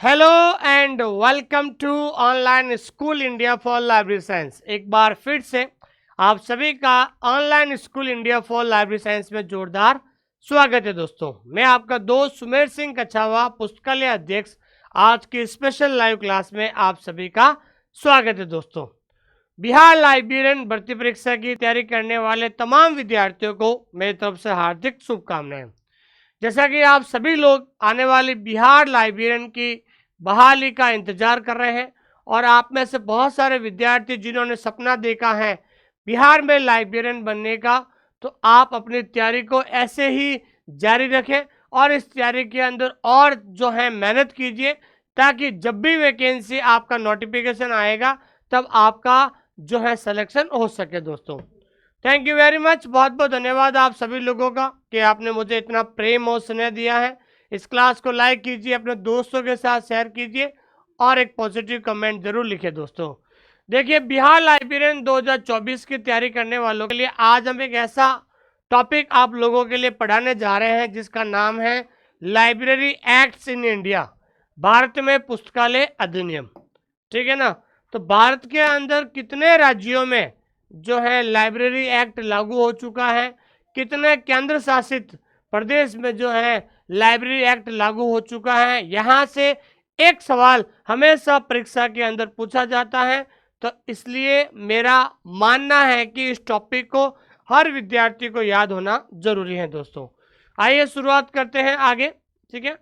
Hello and welcome to online school India for library science. एक बार फिर से आप सभी का online school India for library science में जोरदार स्वागत है दोस्तों। मैं आपका दोस्त सुमेर सिंह कछावा, पुस्तकालय अध्यक्ष। आज की स्पेशल लाइव क्लास में आप सभी का स्वागत है दोस्तों। बिहार लाइब्रेरियन भर्ती परीक्षा की तैयारी करने वाले तमाम विद्यार्थियों को मेरी तरफ से हार्दिक शुभकामनाएं। जैसा कि आप सभी लोग आने वाली बिहार लाइब्रेरियन की बहाली का इंतजार कर रहे हैं और आप में से बहुत सारे विद्यार्थी जिन्होंने सपना देखा है बिहार में लाइब्रेरियन बनने का, तो आप अपनी तैयारी को ऐसे ही जारी रखें और इस तैयारी के अंदर और जो है मेहनत कीजिए, ताकि जब भी वैकेंसी आपका नोटिफिकेशन आएगा तब आपका जो है सिलेक्शन हो सके दोस्तों। Thank you very much. बहुत बहुत धन्यवाद आप सभी लोगों का कि आपने मुझे इतना प्रेम और स्नेह दिया है। इस क्लास को लाइक कीजिए, अपने दोस्तों के साथ शेयर कीजिए और एक पॉजिटिव कमेंट जरूर लिखिए दोस्तों। देखिए, बिहार लाइब्रेरियन 2024 की तैयारी करने वालों के लिए आज हम एक ऐसा टॉपिक आप लोगों के लिए पढ़ाने जा रहे हैं जिसका नाम है library acts in India, Bharat में पुस्तकालय अधिनियम। ठीक है ना। तो भारत के अंदर कितने राज्यों में जो है लाइब्रेरी एक्ट लागू हो चुका है, कितने केंद्र शासित प्रदेश में जो है लाइब्रेरी एक्ट लागू हो चुका है, यहाँ से एक सवाल हमेशा परीक्षा के अंदर पूछा जाता है। तो इसलिए मेरा मानना है कि इस टॉपिक को हर विद्यार्थी को याद होना जरूरी है दोस्तों। आइए शुरुआत करते हैं आगे। ठीक है।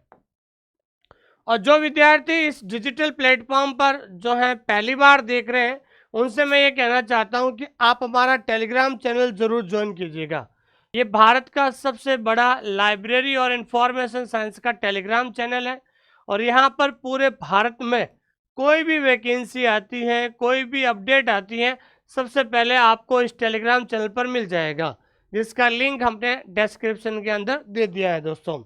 और जो विद्यार्थी इस डिजिटल प्लेटफॉर्म पर जो है पहली बार देख रहे हैं, उनसे मैं ये कहना चाहता हूं कि आप हमारा टेलीग्राम चैनल जरूर ज्वाइन कीजिएगा। ये भारत का सबसे बड़ा लाइब्रेरी और इंफॉर्मेशन साइंस का टेलीग्राम चैनल है और यहाँ पर पूरे भारत में कोई भी वैकेंसी आती है, कोई भी अपडेट आती है, सबसे पहले आपको इस टेलीग्राम चैनल पर मिल जाएगा, जिसका लिंक हमने डिस्क्रिप्शन के अंदर दे दिया है दोस्तों।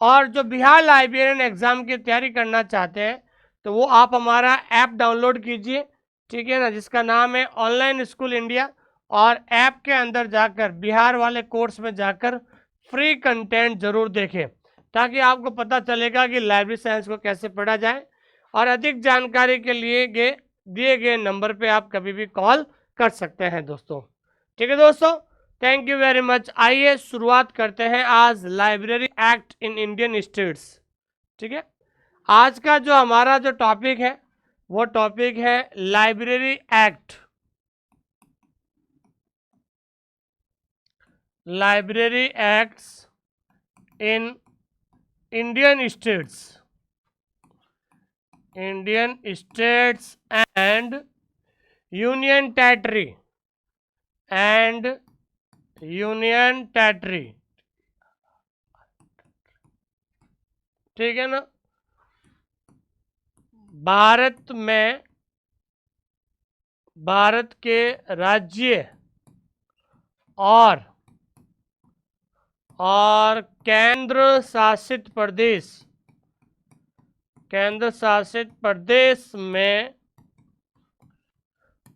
और जो बिहार लाइब्रेरियन एग्ज़ाम की तैयारी करना चाहते हैं तो वो आप हमारा ऐप डाउनलोड कीजिए। ठीक है ना, जिसका नाम है ऑनलाइन स्कूल इंडिया। और ऐप के अंदर जाकर बिहार वाले कोर्स में जाकर फ्री कंटेंट ज़रूर देखें, ताकि आपको पता चलेगा कि लाइब्रेरी साइंस को कैसे पढ़ा जाए। और अधिक जानकारी के लिए दिए गए नंबर पे आप कभी भी कॉल कर सकते हैं दोस्तों। ठीक है दोस्तों, थैंक यू वेरी मच। आइए शुरुआत करते हैं आज library act in Indian states. ठीक है। आज का जो हमारा जो टॉपिक है वो टॉपिक है library act, library acts in Indian states, Indian states and union territory union territory. ठीक है ना। भारत में भारत के राज्य और केंद्र शासित प्रदेश में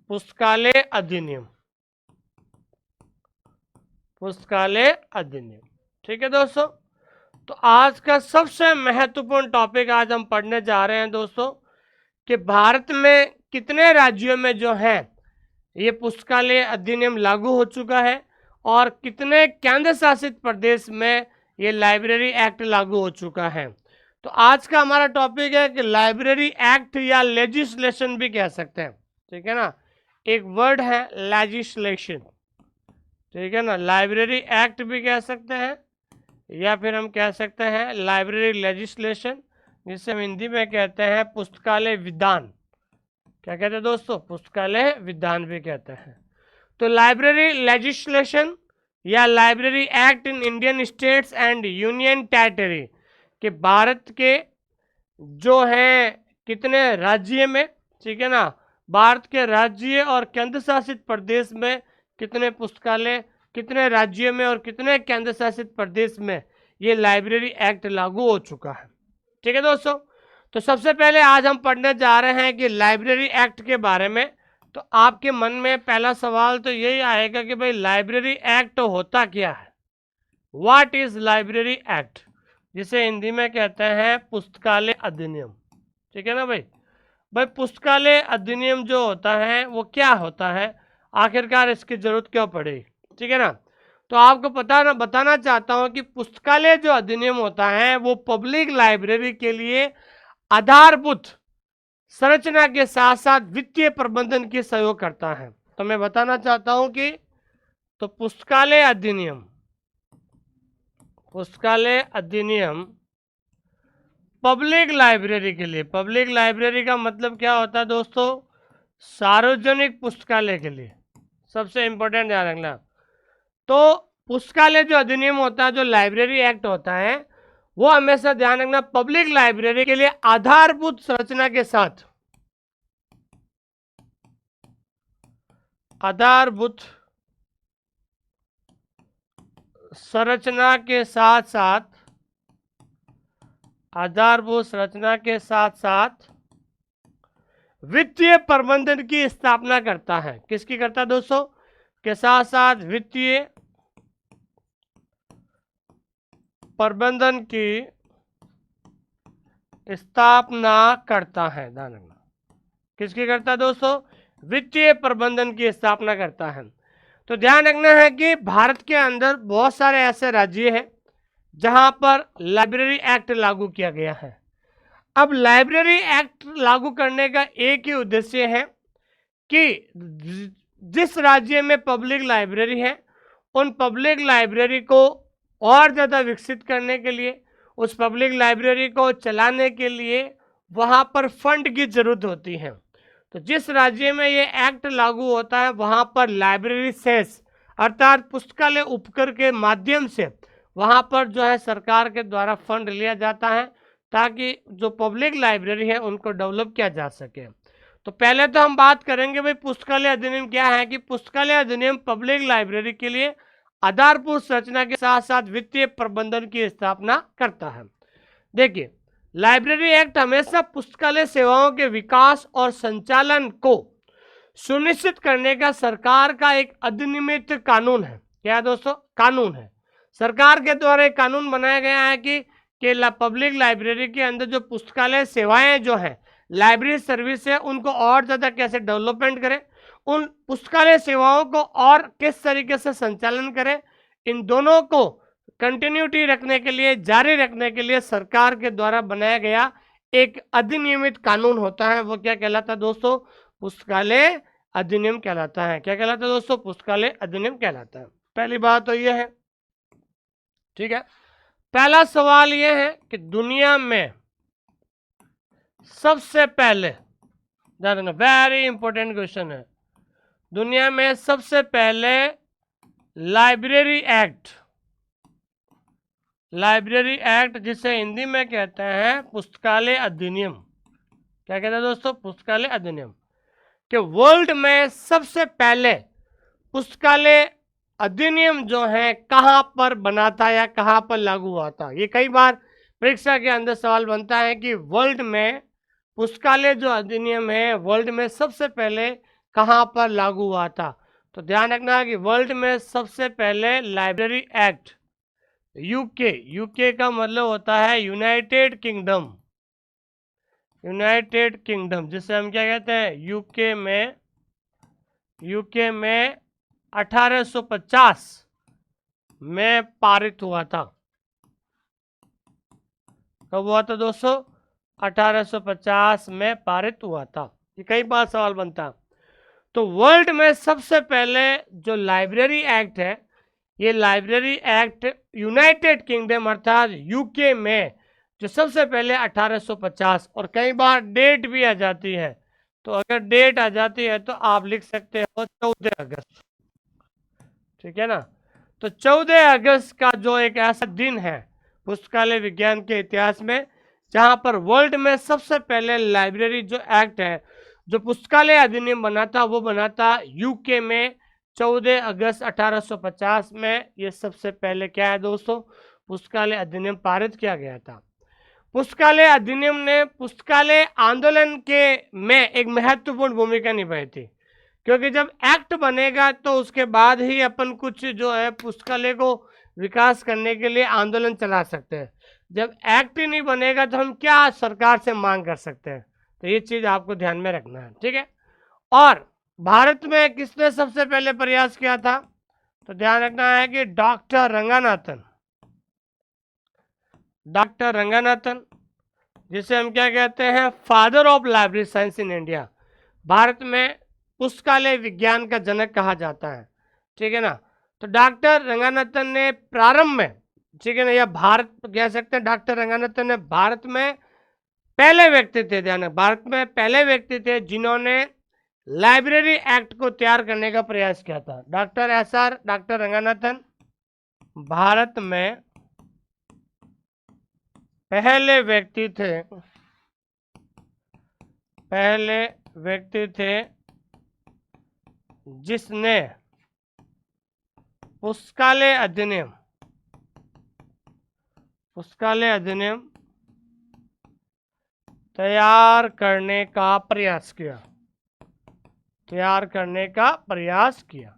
पुस्तकालय अधिनियम, ठीक है दोस्तों। तो आज का सबसे महत्वपूर्ण टॉपिक आज हम पढ़ने जा रहे हैं दोस्तों कि भारत में कितने राज्यों में जो है ये पुस्तकालय अधिनियम लागू हो चुका है और कितने केंद्र शासित प्रदेश में ये लाइब्रेरी एक्ट लागू हो चुका है। तो आज का हमारा टॉपिक है कि लाइब्रेरी एक्ट या लेजिस्लेशन भी कह सकते हैं। ठीक है ना, एक वर्ड है लेजिस्लेशन। ठीक है ना, लाइब्रेरी एक्ट भी कह सकते हैं या फिर हम कह सकते हैं लाइब्रेरी लेजिस्लेशन, जिसे हम हिंदी में कहते हैं पुस्तकालय विधान। क्या कहते हैं दोस्तों? पुस्तकालय विधान भी कहते हैं। तो लाइब्रेरी लेजिस्लेशन या library act in Indian states and union territory कि भारत के जो है कितने राज्य में, ठीक है ना, भारत के राज्य और केंद्र शासित प्रदेश में कितने पुस्तकालय, कितने राज्यों में और कितने केंद्र शासित प्रदेश में ये लाइब्रेरी एक्ट लागू हो चुका है। ठीक है दोस्तों। तो सबसे पहले आज हम पढ़ने जा रहे हैं कि लाइब्रेरी एक्ट के बारे में। तो आपके मन में पहला सवाल तो यही आएगा कि भाई लाइब्रेरी एक्ट होता क्या है, व्हाट इज लाइब्रेरी एक्ट, जिसे हिंदी में कहते हैं पुस्तकालय अधिनियम। ठीक है ना भाई। भाई पुस्तकालय अधिनियम जो होता है वो क्या होता है, आखिरकार इसकी जरूरत क्यों पड़ी, ठीक है ना। तो आपको बताना चाहता हूं कि पुस्तकालय जो अधिनियम होता है वो पब्लिक लाइब्रेरी के लिए आधारभूत संरचना के साथ साथ वित्तीय प्रबंधन की सहयोग करता है। तो मैं बताना चाहता हूं कि तो पुस्तकालय अधिनियम पब्लिक लाइब्रेरी के लिए, पब्लिक लाइब्रेरी का मतलब क्या होता है दोस्तों, सार्वजनिक पुस्तकालय के लिए, सबसे इंपॉर्टेंट ध्यान रखना। तो पुस्तकालय जो अधिनियम होता है, जो लाइब्रेरी एक्ट होता है, वो हमेशा ध्यान रखना पब्लिक लाइब्रेरी के लिए आधारभूत संरचना के साथ, आधारभूत संरचना के साथ साथ, आधारभूत संरचना के साथ साथ वित्तीय प्रबंधन की स्थापना करता है। किसकी करता है दोस्तों, के साथ साथ वित्तीय प्रबंधन की स्थापना करता है। ध्यान रखना, किसकी करता है दोस्तों, वित्तीय प्रबंधन की स्थापना करता है। तो ध्यान रखना है कि भारत के अंदर बहुत सारे ऐसे राज्य हैं जहां पर लाइब्रेरी एक्ट लागू किया गया है। अब लाइब्रेरी एक्ट लागू करने का एक ही उद्देश्य है कि जिस राज्य में पब्लिक लाइब्रेरी है उन पब्लिक लाइब्रेरी को और ज़्यादा विकसित करने के लिए, उस पब्लिक लाइब्रेरी को चलाने के लिए वहाँ पर फंड की ज़रूरत होती है। तो जिस राज्य में ये एक्ट लागू होता है वहाँ पर लाइब्रेरी सेस अर्थात पुस्तकालय उपकर के माध्यम से वहाँ पर जो है सरकार के द्वारा फंड लिया जाता है ताकि जो पब्लिक लाइब्रेरी है उनको डेवलप किया जा सके। तो पहले तो हम बात करेंगे भाई पुस्तकालय अधिनियम क्या है, कि पुस्तकालय अधिनियम पब्लिक लाइब्रेरी के लिए आधारभूत संरचना के साथ साथ वित्तीय प्रबंधन की स्थापना करता है। देखिए, लाइब्रेरी एक्ट हमेशा पुस्तकालय सेवाओं के विकास और संचालन को सुनिश्चित करने का सरकार का एक अधिनियमित कानून है। क्या दोस्तों, कानून है। सरकार के द्वारा एक कानून बनाया गया है कि पब्लिक लाइब्रेरी के अंदर जो पुस्तकालय सेवाएं जो हैं, लाइब्रेरी सर्विस है, उनको और ज़्यादा कैसे डेवलपमेंट करें, उन पुस्तकालय सेवाओं को और किस तरीके से संचालन करें, इन दोनों को कंटिन्यूटी रखने के लिए, जारी रखने के लिए सरकार के द्वारा बनाया गया एक अधिनियमित कानून होता है। वो क्या कहलाता है दोस्तों, पुस्तकालय अधिनियम कहलाता है। क्या कहलाता है दोस्तों, पुस्तकालय अधिनियम कहलाता है। पहली बात तो ये है, ठीक है। पहला सवाल ये है कि दुनिया में सबसे पहले, ध्यान रखना, वेरी इंपॉर्टेंट क्वेश्चन है, दुनिया में सबसे पहले लाइब्रेरी एक्ट जिसे हिंदी में कहते हैं पुस्तकालय अधिनियम, क्या कहते हैं दोस्तों, पुस्तकालय अधिनियम, कि वर्ल्ड में सबसे पहले पुस्तकालय अधिनियम जो है कहां पर बना था या कहां पर लागू हुआ था। ये कई बार परीक्षा के अंदर सवाल बनता है कि वर्ल्ड में पुस्तकालय जो अधिनियम है वर्ल्ड में सबसे पहले कहां पर लागू हुआ था। तो ध्यान रखना कि वर्ल्ड में सबसे पहले लाइब्रेरी एक्ट यूके का मतलब होता है यूनाइटेड किंगडम, जिसे हम क्या कहते हैं, यूके में 1850 में पारित हुआ था। कब हुआ था दोस्तों, 1850 में पारित हुआ था। ये कई बार सवाल बनता। तो वर्ल्ड में सबसे पहले जो लाइब्रेरी एक्ट है, ये लाइब्रेरी एक्ट यूनाइटेड किंगडम अर्थात यूके में जो सबसे पहले 1850, और कई बार डेट भी आ जाती है, तो अगर डेट आ जाती है तो आप लिख सकते हो 14 अगस्त, ठीक है ना। तो 14 अगस्त का जो एक ऐसा दिन है पुस्तकालय विज्ञान के इतिहास में जहां पर वर्ल्ड में सबसे पहले लाइब्रेरी जो एक्ट है, जो पुस्तकालय अधिनियम बना था, वो बना था यूके में 14 अगस्त 1850 में। ये सबसे पहले क्या है दोस्तों, पुस्तकालय अधिनियम पारित किया गया था। पुस्तकालय अधिनियम ने पुस्तकालय आंदोलन के में एक महत्वपूर्ण भूमिका निभाई थी, क्योंकि जब एक्ट बनेगा तो उसके बाद ही अपन कुछ जो है पुस्तकालय को विकास करने के लिए आंदोलन चला सकते हैं। जब एक्ट ही नहीं बनेगा तो हम क्या सरकार से मांग कर सकते हैं, तो ये चीज आपको ध्यान में रखना है, ठीक है। और भारत में किसने सबसे पहले प्रयास किया था, तो ध्यान रखना है कि डॉक्टर रंगानाथन, डॉक्टर रंगानाथन, जिसे हम क्या कहते हैं, father of library science in India. Bharat में पुस्तकालय विज्ञान का जनक कहा जाता है, ठीक है ना। तो डॉक्टर रंगानाथन ने प्रारंभ में, ठीक है ना, या भारत कह सकते हैं, डॉक्टर रंगानाथन ने भारत में पहले व्यक्ति थे, ध्यान, भारत में पहले व्यक्ति थे जिन्होंने लाइब्रेरी एक्ट को तैयार करने का प्रयास किया था। डॉक्टर रंगानाथन भारत में पहले व्यक्ति थे जिसने पुस्तकालय अधिनियम तैयार करने का प्रयास किया।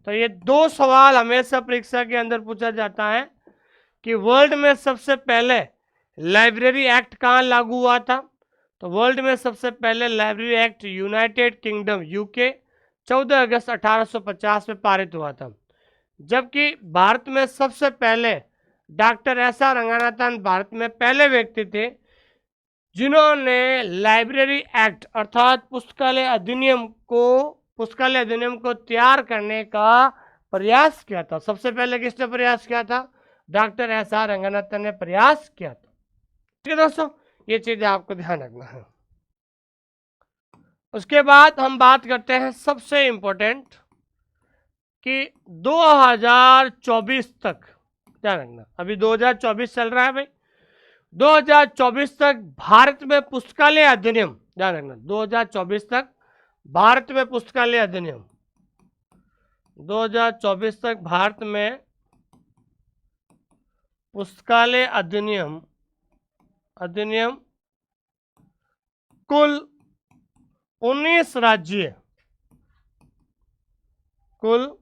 तो ये दो सवाल हमेशा परीक्षा के अंदर पूछा जाता है कि वर्ल्ड में सबसे पहले लाइब्रेरी एक्ट कहाँ लागू हुआ था। तो वर्ल्ड में सबसे पहले library act United kingdom UK 14 अगस्त 1850 में पारित हुआ था, जबकि भारत में सबसे पहले डॉक्टर SR रंगानाथन भारत में पहले व्यक्ति थे जिन्होंने लाइब्रेरी एक्ट अर्थात पुस्तकालय अधिनियम को तैयार करने का प्रयास किया था। सबसे पहले किसने प्रयास किया था, डॉक्टर SR रंगानाथन ने प्रयास किया था, ठीक है दोस्तों, ये चीजें आपको ध्यान रखना है। उसके बाद हम बात करते हैं सबसे इंपॉर्टेंट कि 2024 तक, ध्यान रखना, अभी 2024 चल रहा है भाई, 2024 तक भारत में पुस्तकालय अधिनियम, ध्यान रखना, 2024 तक भारत में पुस्तकालय अधिनियम, 2024 तक भारत में पुस्तकालय अधिनियम कुल 19 राज्य, कुल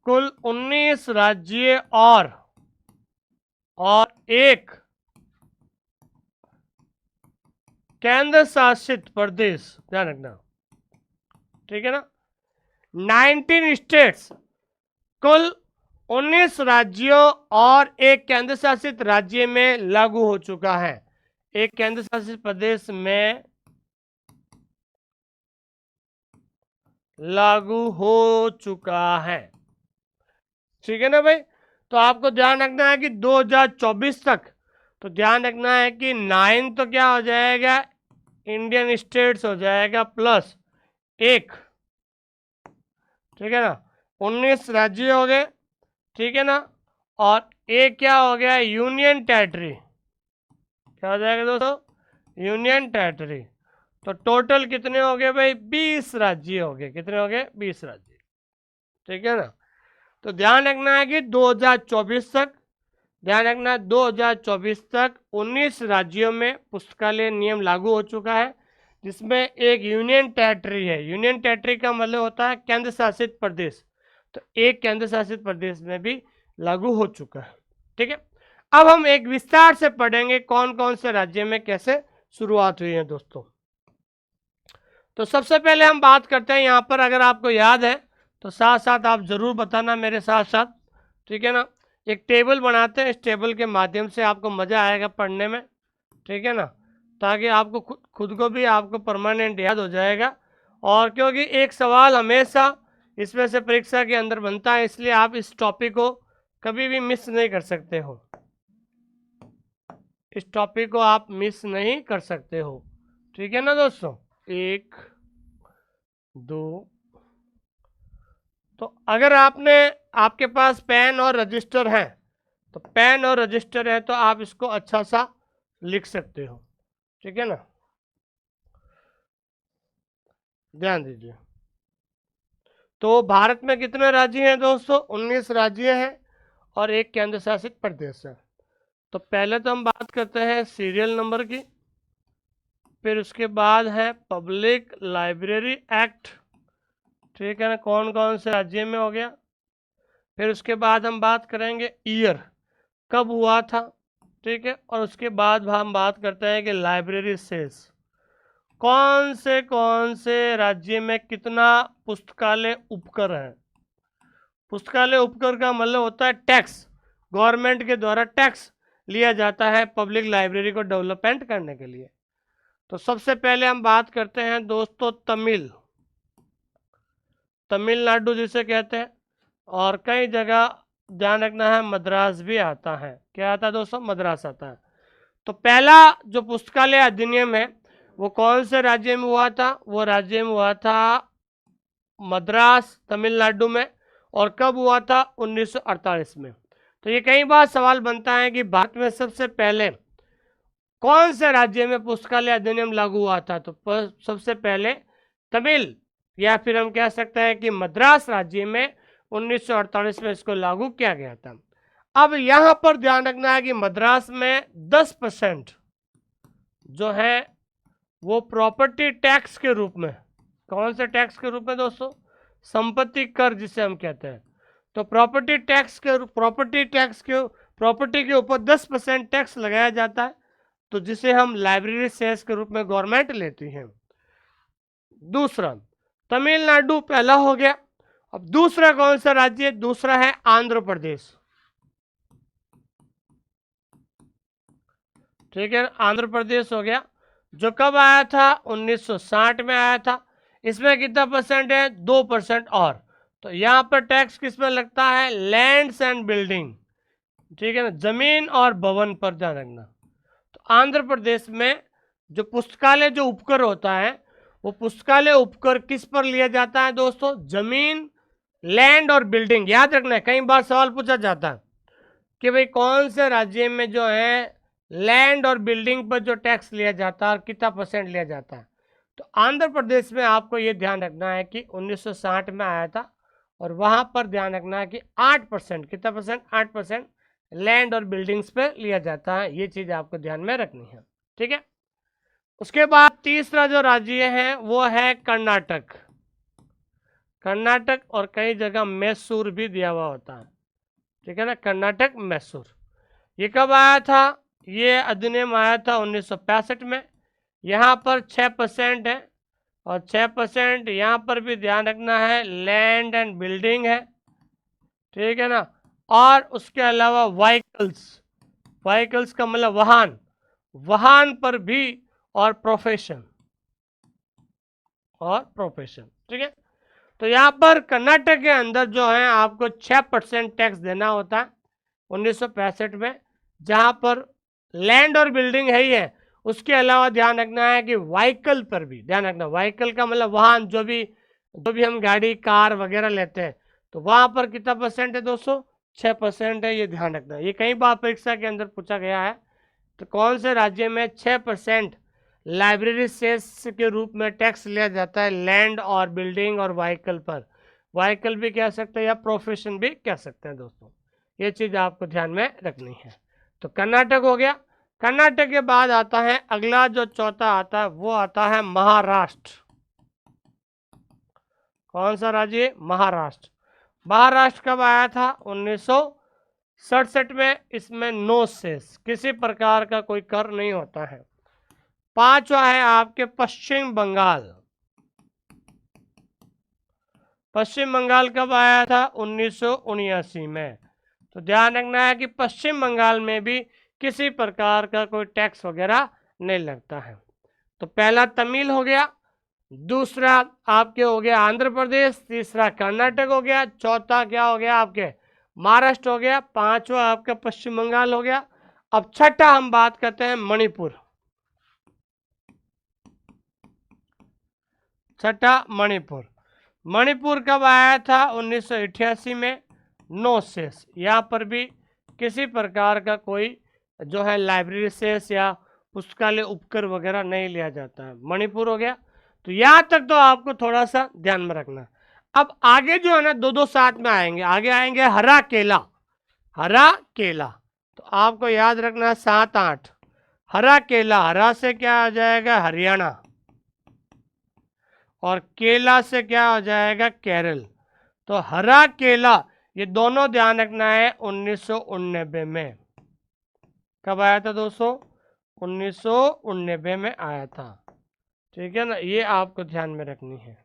19 राज्य और एक केंद्र शासित प्रदेश, ध्यान रखना, ठीक है ना, 19 स्टेट्स, कुल 19 राज्यों और एक केंद्र शासित राज्य में लागू हो चुका है, एक केंद्र शासित प्रदेश में लागू हो चुका है, ठीक है ना भाई। तो आपको ध्यान रखना है कि 2024 तक, तो ध्यान रखना है कि 9 तो क्या हो जाएगा, इंडियन स्टेट्स हो जाएगा प्लस एक, ठीक है ना, 19 राज्य हो गए, ठीक है ना, और एक क्या हो गया, यूनियन टेरिटरी, क्या हो जाएगा दोस्तों, यूनियन टेरिटरी। तो टोटल कितने हो गए भाई, 20 राज्य हो गए, कितने हो गए, 20 राज्य, ठीक है ना। तो ध्यान रखना है कि 2024 तक, ध्यान रखना 2024 तक 19 राज्यों में पुस्तकालय नियम लागू हो चुका है, जिसमें एक यूनियन टेरिटरी है। यूनियन टेरिटरी का मतलब होता है केंद्र शासित प्रदेश, तो एक केंद्र शासित प्रदेश में भी लागू हो चुका है, ठीक है। अब हम एक विस्तार से पढ़ेंगे कौन कौन से राज्य में कैसे शुरुआत हुई है दोस्तों। तो सबसे पहले हम बात करते हैं यहाँ पर, अगर आपको याद है तो साथ साथ आप जरूर बताना मेरे साथ साथ, ठीक है ना। एक टेबल बनाते हैं, इस टेबल के माध्यम से आपको मज़ा आएगा पढ़ने में, ठीक है ना, ताकि आपको खुद को भी आपको परमानेंट याद हो जाएगा। और क्योंकि एक सवाल हमेशा इसमें से परीक्षा के अंदर बनता है, इसलिए आप इस टॉपिक को कभी भी मिस नहीं कर सकते हो, इस टॉपिक को आप मिस नहीं कर सकते हो, ठीक है ना दोस्तों। 1 2, तो अगर आपके पास पेन और रजिस्टर है, तो पेन और रजिस्टर है तो आप इसको अच्छा सा लिख सकते हो, ठीक है ना, ध्यान दीजिए। तो भारत में कितने राज्य हैं दोस्तों, 19 राज्य हैं और एक केंद्र शासित प्रदेश है। तो पहले तो हम बात करते हैं सीरियल नंबर की, फिर उसके बाद है पब्लिक लाइब्रेरी एक्ट, ठीक है ना, कौन कौन से राज्य में हो गया। फिर उसके बाद हम बात करेंगे ईयर, कब हुआ था, ठीक है। और उसके बाद हम बात करते हैं कि लाइब्रेरी सेस, कौन से राज्य में कितना पुस्तकालय उपकर है। पुस्तकालय उपकर का मतलब होता है टैक्स, गवर्नमेंट के द्वारा टैक्स लिया जाता है पब्लिक लाइब्रेरी को डेवलपमेंट करने के लिए। तो सबसे पहले हम बात करते हैं दोस्तों तमिलनाडु जिसे कहते हैं, और कई जगह ध्यान रखना है मद्रास भी आता है। क्या आता है दोस्तों? मद्रास आता है। तो पहला जो पुस्तकालय अधिनियम है वो कौन से राज्य में हुआ था? वो राज्य में हुआ था मद्रास, तमिलनाडु में। और कब हुआ था? 1948 में। तो ये कई बार सवाल बनता है कि भारत में सबसे पहले कौन से राज्य में पुस्तकालय अधिनियम लागू हुआ था? तो सबसे पहले तमिल, या फिर हम कह सकते हैं कि मद्रास राज्य में 1948 में इसको लागू किया गया था। अब यहां पर ध्यान रखना है कि मद्रास में 10% जो है वो प्रॉपर्टी टैक्स के रूप में, कौन से टैक्स के रूप में दोस्तों? संपत्ति कर जिसे हम कहते हैं। तो प्रॉपर्टी के ऊपर 10% टैक्स लगाया जाता है, तो जिसे हम लाइब्रेरी सेस के रूप में गवर्नमेंट लेती है। दूसरा तमिलनाडु पहला हो गया। अब दूसरा कौन सा राज्य? दूसरा है आंध्र प्रदेश। ठीक है, आंध्र प्रदेश हो गया, जो कब आया था? 1960 में आया था। इसमें कितना परसेंट है? 2% और। तो यहाँ पर टैक्स किस में लगता है? लैंड्स एंड बिल्डिंग, ठीक है ना, जमीन और भवन पर ध्यान रखना। तो आंध्र प्रदेश में जो पुस्तकालय जो उपकर होता है, वो पुस्तकालय उपकर किस पर लिया जाता है दोस्तों? जमीन, लैंड और बिल्डिंग। याद रखना है, कई बार सवाल पूछा जाता है कि भाई कौन से राज्य में जो है लैंड और बिल्डिंग पर जो टैक्स लिया जाता है और कितना परसेंट लिया जाता है। तो आंध्र प्रदेश में आपको ये ध्यान रखना है कि 1960 में आया था, और वहां पर ध्यान रखना है कि 8%, कितना परसेंट? 8% लैंड और बिल्डिंग्स पे लिया जाता है। ये चीज आपको ध्यान में रखनी है, ठीक है। उसके बाद तीसरा जो राज्य है वो है कर्नाटक। कर्नाटक और कई जगह मैसूर भी दिया हुआ होता है, ठीक है ना, कर्नाटक, मैसूर। ये कब आया था? ये अधिनियम आया था 1965 में। यहाँ पर 6% है, और 6% यहाँ पर भी ध्यान रखना है लैंड एंड बिल्डिंग है, ठीक है ना। और उसके अलावा व्हीकल्स का मतलब वाहन पर भी, और प्रोफेशन, ठीक है। तो यहाँ पर कर्नाटक के अंदर जो है आपको 6% टैक्स देना होता है 1965 में, जहाँ पर लैंड और बिल्डिंग है ही है। उसके अलावा ध्यान रखना है कि व्हीकल पर भी ध्यान रखना। व्हीकल का मतलब वाहन, जो भी हम गाड़ी, कार वगैरह लेते हैं, तो वहाँ पर कितना परसेंट है दोस्तों? 6% है। ये ध्यान रखना, ये कई बार परीक्षा के अंदर पूछा गया है। तो कौन से राज्य में 6% लाइब्रेरी सेस के रूप में टैक्स लिया जाता है लैंड और बिल्डिंग और व्हीकल पर? व्हीकल भी कह सकते हैं या प्रोफेशन भी कह सकते हैं दोस्तों। ये चीज़ आपको ध्यान में रखनी है। तो कर्नाटक हो गया। कर्नाटक के बाद आता है अगला जो चौथा आता है, वो आता है महाराष्ट्र। कौन सा राज्य? महाराष्ट्र। महाराष्ट्र कब आया था? 1967 में। इसमें नो सेस, किसी प्रकार का कोई कर नहीं होता है। पांचवा है आपके पश्चिम बंगाल। पश्चिम बंगाल कब आया था? 1979 में। तो ध्यान रखना है कि पश्चिम बंगाल में भी किसी प्रकार का कोई टैक्स वगैरह नहीं लगता है। तो पहला तमिल हो गया, दूसरा आपके हो गया आंध्र प्रदेश, तीसरा कर्नाटक हो गया, चौथा क्या हो गया आपके? महाराष्ट्र हो गया, पांचवा आपका पश्चिम बंगाल हो गया। अब छठा हम बात करते हैं मणिपुर। छठा मणिपुर। मणिपुर कब आया था? 1988 में। नो सेस, यहाँ पर भी किसी प्रकार का कोई जो है लाइब्रेरी सेस या पुस्तकालय उपकर वगैरह नहीं लिया जाता है। मणिपुर हो गया। तो यहाँ तक तो आपको थोड़ा सा ध्यान में रखना। अब आगे जो है ना, दो दो साथ में आएंगे। आगे आएंगे हरा केला। हरा केला, तो आपको याद रखना 7 8। हरा केला, हरा से क्या आ जाएगा? हरियाणा, और केला से क्या हो जाएगा? केरल। तो हरा केला, ये दोनों ध्यान रखना है 1989 में। कब आया था दोस्तों? 1999 में आया था। ठीक है ना, ये आपको ध्यान में रखनी है।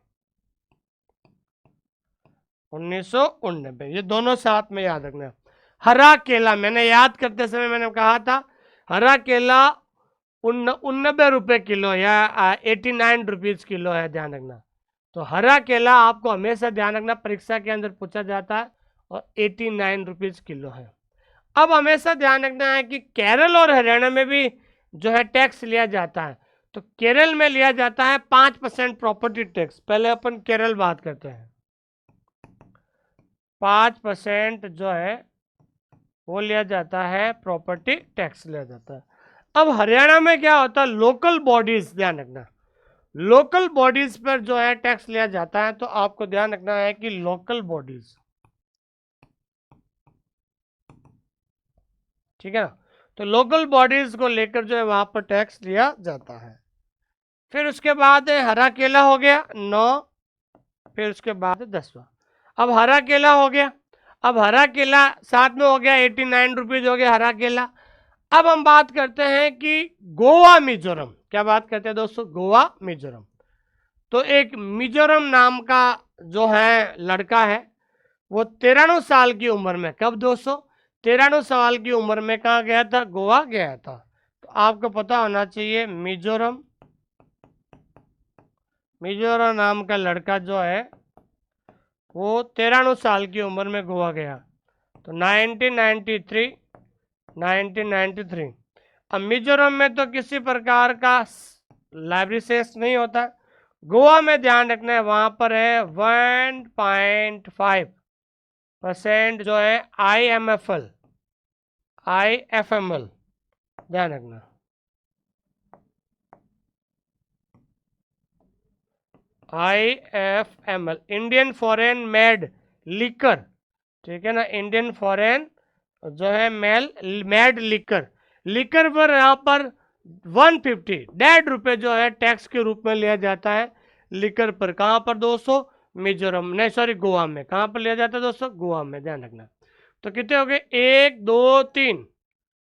1999, ये दोनों साथ में याद रखना। हरा केला, मैंने याद करते समय मैंने कहा था हरा केला 89 रुपये किलो या 89 रुपीज़ किलो है, ध्यान रखना। तो हरा केला आपको हमेशा ध्यान रखना, परीक्षा के अंदर पूछा जाता है, और 89 रुपीज़ किलो है। अब हमेशा ध्यान रखना है कि केरल और हरियाणा में भी जो है टैक्स लिया जाता है। तो केरल में लिया जाता है 5% प्रॉपर्टी टैक्स। पहले अपन केरल बात करते हैं। 5% जो है वो लिया जाता है, प्रॉपर्टी टैक्स लिया जाता है। अब हरियाणा में क्या होता है, लोकल बॉडीज, ध्यान रखना, लोकल बॉडीज पर जो है टैक्स लिया जाता है। तो आपको ध्यान रखना है कि लोकल बॉडीज, ठीक है ना, तो लोकल बॉडीज को लेकर जो है वहां पर टैक्स लिया जाता है। फिर उसके बाद हरा केला हो गया 9, फिर उसके बाद 10वां। अब हरा केला हो गया, अब हरा केला साथ में हो गया 89 रुपीज हो गया हरा केला। अब हम बात करते हैं कि गोवा मिजोरम, क्या बात करते हैं दोस्तों, गोवा मिजोरम। तो एक मिजोरम नाम का जो है लड़का है, वो 93 साल की उम्र में, कब दोस्तों, 93 साल की उम्र में कहाँ गया था, गोवा गया था। तो आपको पता होना चाहिए मिजोरम, मिजोरम नाम का लड़का जो है वो 93 साल की उम्र में गोवा गया। तो 1993 अब मिजोरम में तो किसी प्रकार का लाइब्रेरी सेस नहीं होता। गोवा में ध्यान रखना है वहां पर है 1.5% जो है IFML, ध्यान रखना। IFML, Indian foreign made liquor, ठीक है ना, इंडियन फॉरेन जो है मेड लिकर, लिकर पर यहाँ पर 150 ₹1.5 जो है टैक्स के रूप में लिया जाता है लिकर पर। कहाँ पर दोस्तों, मिजोरम, नहीं सॉरी गोवा में। कहाँ पर लिया जाता है दोस्तों, गोवा में, ध्यान रखना। तो कितने हो गए, 1 2 3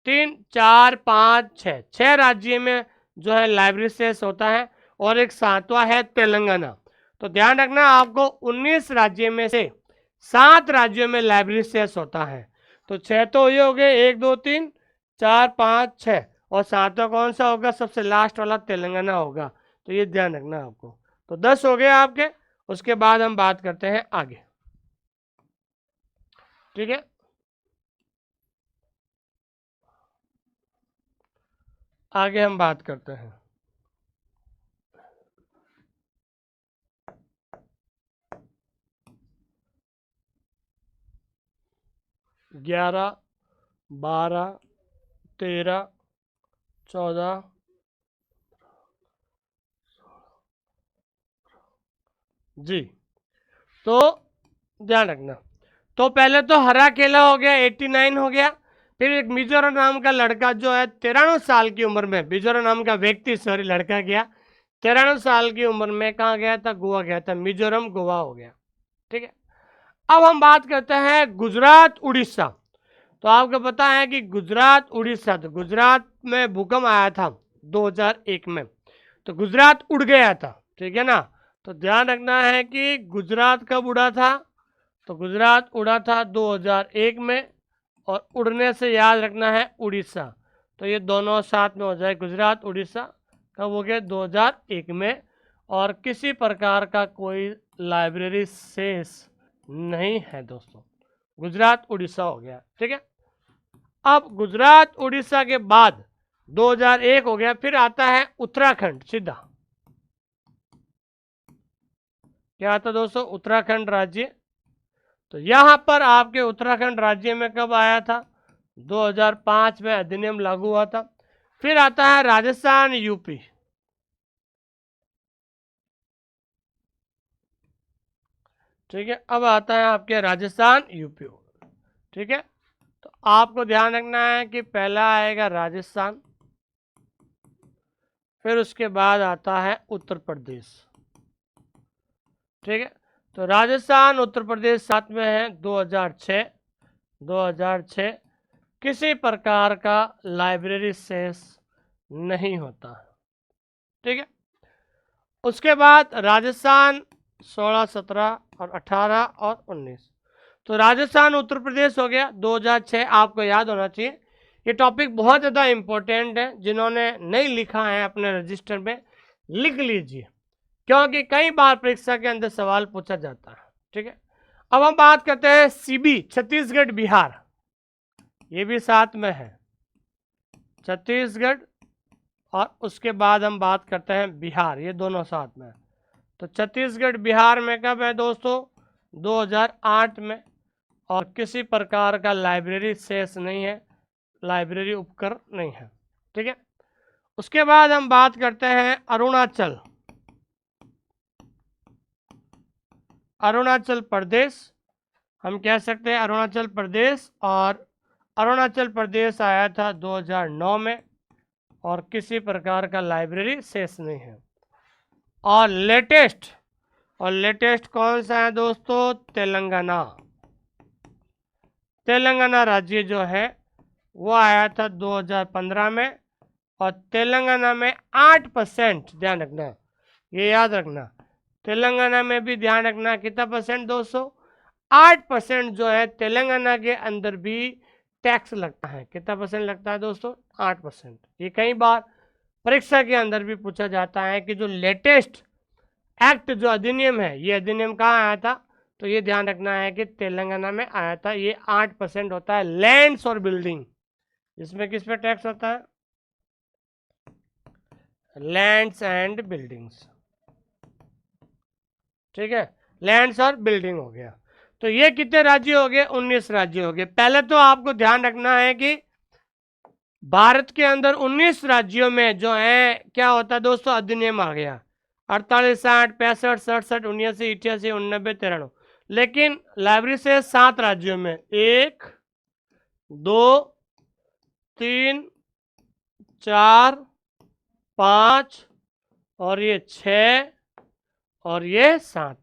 3 4 5 6, 6 राज्य में जो है लाइब्रेरी सेस होता है, और एक 7वां है तेलंगाना। तो ध्यान रखना आपको 19 राज्य में से 7 राज्यों में लाइब्रेरी सेस होता है। तो 6 तो ये हो गए, 1 2 3 4 5 6, और 7वां कौन सा होगा, सबसे लास्ट वाला तेलंगाना होगा। तो ये ध्यान रखना आपको। तो 10 हो गए आपके। उसके बाद हम बात करते हैं आगे, ठीक है। आगे हम बात करते हैं, 11 12 13 14 जी। तो ध्यान रखना, तो पहले तो हरा केला हो गया 89 हो गया। फिर एक मिजोरम नाम का लड़का जो है 93 साल की उम्र में, मिजोरम नाम का व्यक्ति, सॉरी लड़का गया 93 साल की उम्र में कहाँ गया था, गोवा गया था। मिजोरम गोवा हो गया, ठीक है। अब हम बात करते हैं गुजरात उड़ीसा। तो आपको पता है कि गुजरात उड़ीसा, तो गुजरात में भूकंप आया था 2001 में, तो गुजरात उड़ गया था, ठीक है ना। तो ध्यान रखना है कि गुजरात कब उड़ा था, तो गुजरात उड़ा था 2001 में, और उड़ने से याद रखना है उड़ीसा। तो ये दोनों साथ में हो जाए, गुजरात उड़ीसा कब हो गया, 2001 में। और किसी प्रकार का कोई लाइब्रेरी शेष नहीं है दोस्तों, गुजरात उड़ीसा हो गया, ठीक है। अब गुजरात उड़ीसा के बाद 2001 हो गया, फिर आता है उत्तराखंड सीधा। क्या आता दोस्तों, उत्तराखंड राज्य। तो यहां पर आपके उत्तराखंड राज्य में कब आया था, 2005 में अधिनियम लागू हुआ था। फिर आता है राजस्थान यूपी, ठीक है। अब आता है आपके राजस्थान यूपी, ठीक है। तो आपको ध्यान रखना है कि पहला आएगा राजस्थान, फिर उसके बाद आता है उत्तर प्रदेश, ठीक है। तो राजस्थान उत्तर प्रदेश साथ में है 2006, किसी प्रकार का लाइब्रेरी सेस नहीं होता। ठीक है। उसके बाद राजस्थान 16, 17 और 18 और 19। तो राजस्थान उत्तर प्रदेश हो गया 2006, आपको याद होना चाहिए। ये टॉपिक बहुत ज़्यादा इम्पोर्टेंट है, जिन्होंने नहीं लिखा है अपने रजिस्टर में लिख लीजिए, क्योंकि कई बार परीक्षा के अंदर सवाल पूछा जाता है। ठीक है। अब हम बात करते हैं सीबी, छत्तीसगढ़ बिहार, ये भी साथ में है, छत्तीसगढ़ और उसके बाद हम बात करते हैं बिहार, ये दोनों साथ में है। तो छत्तीसगढ़ बिहार में कब है दोस्तों? 2008 में। और किसी प्रकार का लाइब्रेरी शेष नहीं है, लाइब्रेरी उपकरण नहीं है। ठीक है। उसके बाद हम बात करते हैं अरुणाचल, अरुणाचल प्रदेश, हम कह सकते हैं अरुणाचल प्रदेश, और अरुणाचल प्रदेश आया था 2009 में और किसी प्रकार का लाइब्रेरी शेष नहीं है। और लेटेस्ट कौन सा है दोस्तों? तेलंगाना, तेलंगाना राज्य जो है वो आया था 2015 में, और तेलंगाना में 8%, ध्यान रखना, ये याद रखना, तेलंगाना में भी ध्यान रखना कितना परसेंट दोस्तों? 8% जो है तेलंगाना के अंदर भी टैक्स लगता है। कितना परसेंट लगता है दोस्तों? 8%। ये कई बार परीक्षा के अंदर भी पूछा जाता है कि जो लेटेस्ट एक्ट जो अधिनियम है, ये अधिनियम कहाँ आया था? तो ये ध्यान रखना है कि तेलंगाना में आया था। ये 8% होता है लैंड्स और बिल्डिंग, इसमें किस पे टैक्स होता है? Lands and buildings. ठीक है, लैंड्स और बिल्डिंग हो गया। तो ये कितने राज्य हो गए? 19 राज्य हो गए। पहले तो आपको ध्यान रखना है कि भारत के अंदर 19 राज्यों में जो है क्या होता है दोस्तों? अधिनियम आ गया 48, 60, 65, 67, 79, 88, 89, 93। लेकिन लाइब्रेरी से 7 राज्यों में, 1, 2, 3, 4, 5 और ये 6 और ये 7,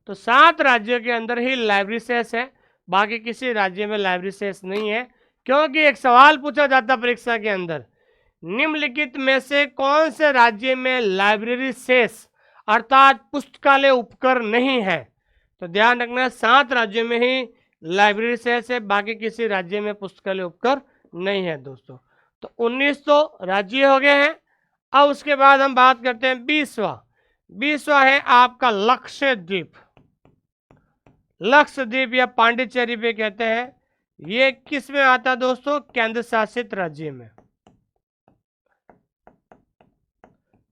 तो 7 राज्यों के अंदर ही लाइब्रेरी सेस है, बाकी किसी राज्य में लाइब्रेरी सेस नहीं है। क्योंकि एक सवाल पूछा जाता परीक्षा के अंदर, निम्नलिखित में से कौन से राज्य में लाइब्रेरी सेस अर्थात पुस्तकालय उपकरण नहीं है? तो ध्यान रखना 7 राज्यों में ही लाइब्रेरी सेस है, बाकी किसी राज्य में पुस्तकालय उपकरण नहीं है दोस्तों। तो 19 तो राज्य हो गए हैं। अब उसके बाद हम बात करते हैं 20वां है आपका लक्षद्वीप, लक्षद्वीप या पांडिचेरी भी कहते हैं। ये किस में आता है दोस्तों? केंद्र शासित राज्य में,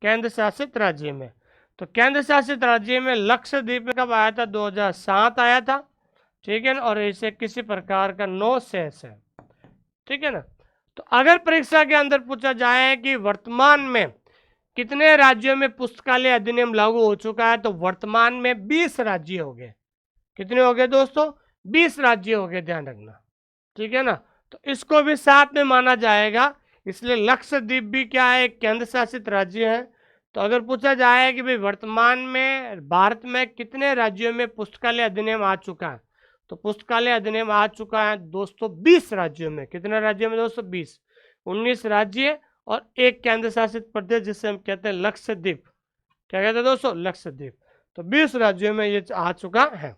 केंद्र शासित राज्य में। तो केंद्र शासित राज्य में लक्षद्वीप में कब आया था? 2007 आया था। ठीक है ना, और इसे किसी प्रकार का नो शेष है। ठीक है ना। तो अगर परीक्षा के अंदर पूछा जाए कि वर्तमान में कितने राज्यों में पुस्तकालय अधिनियम लागू हो चुका है, तो वर्तमान में 20 राज्य हो गए। कितने हो गए दोस्तों? 20 राज्य हो गए, ध्यान रखना। ठीक है ना। तो इसको भी साथ में माना जाएगा, इसलिए लक्षद्वीप भी क्या है? एक केंद्र शासित राज्य है। तो अगर पूछा जाए कि भाई वर्तमान में भारत में कितने राज्यों में पुस्तकालय अधिनियम आ चुका है, तो पुस्तकालय अधिनियम आ चुका है दोस्तों 20 राज्यों में। कितने राज्यों में दोस्तों? 20। 19 राज्य और एक केंद्र शासित प्रदेश जिसे हम कहते हैं लक्षद्वीप। क्या कहते हैं दोस्तों? लक्षद्वीप। तो 20 राज्यों में ये आ चुका है।